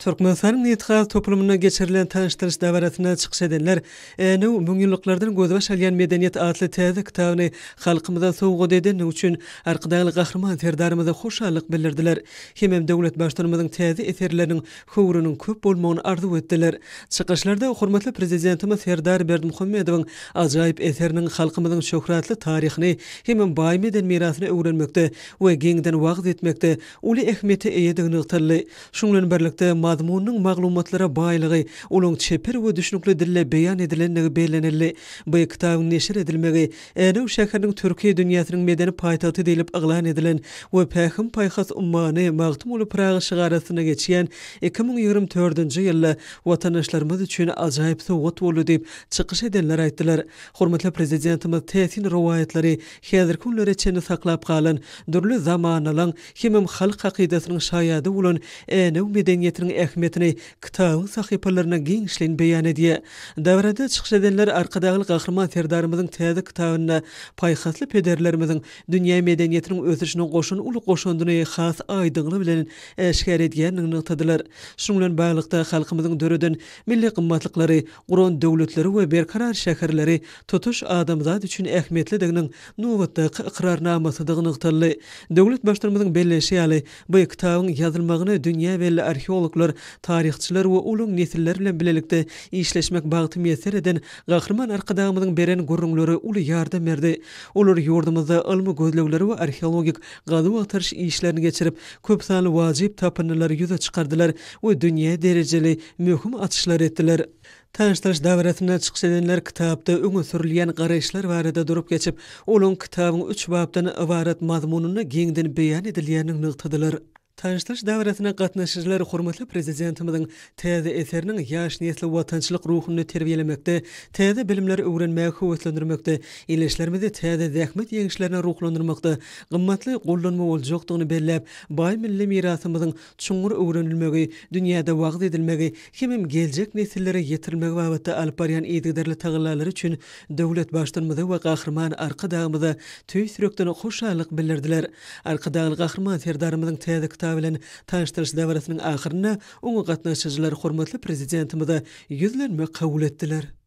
Türkmenistan'ın Niyetxal toplumuna geçirilen tanıştırış davaratına çıkış edenler, bu yıllıklardan gözbaş alyan medeniyet adlı täze kitabını halkımıza sowgat eden üçin arqadagy gahryman serdarymyza hoşallyk bildirdiler. Hemem döwlet başlarymyzyň täze eserleriniň howrunyň köp bolmagyny arzu etdiler. Çıkışlarda hormatly prezidentimiz Serdar Berdimuhammedowyň ajaýyp eseriniň halkymyzyň şöhratly taryhyny hemem baý meden mirasyny öwrenmekde we geňden wagt etmekde uly ähmiýete eýedigini ýytyrly. Şuňlan birlikde mazmunyň maglumatlara baýlygy, olaň çeper we düşünükli dille beýan edilenligi beýlenildi. Bu kitabyň neşir edilmegi, Änew şäheriniň Türkiýe dünýäsiniň medeni paýtagty diýilip aglan edilen we Pähim paýhas ummany magtum ulup Praga şygarasyna geçýän 2024-nji ýylda watanaşlarymyz üçin ajaýyp sowgat boldy diýip çykyş edenler aýtdylar. Hormatly prezidentimiz täsin rowayatlary häzirki günlere çenli saklap galan, dürli zamanalyň hemem halk akydasynyň şaýady bolan Änew medeniýetiniň ähmiýetini kitabyň sahypalaryna geňişlen beýan edýär. Davrada çykyş edenler arkadagy gahryman serdarymyzyň täze kitabyna paýhasly pederlerimiziň dünýä medeniýetiniň ösüşine goşun uly goşundyny has aýdygyny bilen eşkär edýändigini ýytydylar. Şuňlan baglykda halkymyzyň döreden milli gymmatlyklary, guran döwletleri we berkarar şäherleri tutuş adamzat üçin ähmiýetlidiginiň nowatda iqrarnamasydygyny ýytyrly. Döwlet başlarymyzyň belleşi ýaly bu kitabyň ýazylmagyny dünýä belli arheologlar, taryhçylar we ulug nesiller bilen bilelikde işleşmek bagty meser eden gahryman arkadagymyzyň beren gurrunlary uly ýardam berdi. Olar ýurdumyzda ilmi gözlegleri we arheologik gazy atyryş işlerini geçirip köp sanly wajyp tapynylary ýüze çykardylar we dünýä derejeli möhüm atyşlar etdiler. Tanıştırış davaratına çıkış edenler kitapda öňe sürilýän garaýşlar barada durup geçip, olaň kitabyň 3 babdan ibarat mazmunyny geňden beýan edilýänini ýytydylar. Tanıştırış davaratına gatnaşyjylar hormatly prezidentimiziň täze eseriniň ýaş nesli watançylyk ruhuny terbiýelemekde, täze bilimleri öwrenmäge höwetlendirmekde, ileşlerimizi täze zähmet ýeňişlerine ruhlandyrmakda gymmatly gollanma boljakdygyny belläp, baý milli mirasymyzyň çuňur öwrenilmegi, dünýäde wagt edilmegi, hemem geljek nesillere ýetirilmegi babatda alyp barýan ýygydarly tagyllary üçin döwlet başlarymyza we gahryman arkadagymyza tüý sürekden hoşallyk bildirdiler. Arkadagy gahryman serdarymyzyň täze bilen tanıştırış davarasynyň ahyryna oňa gatnaşyjylar hormatly prezidentimize ýüzlenme kabul etdiler.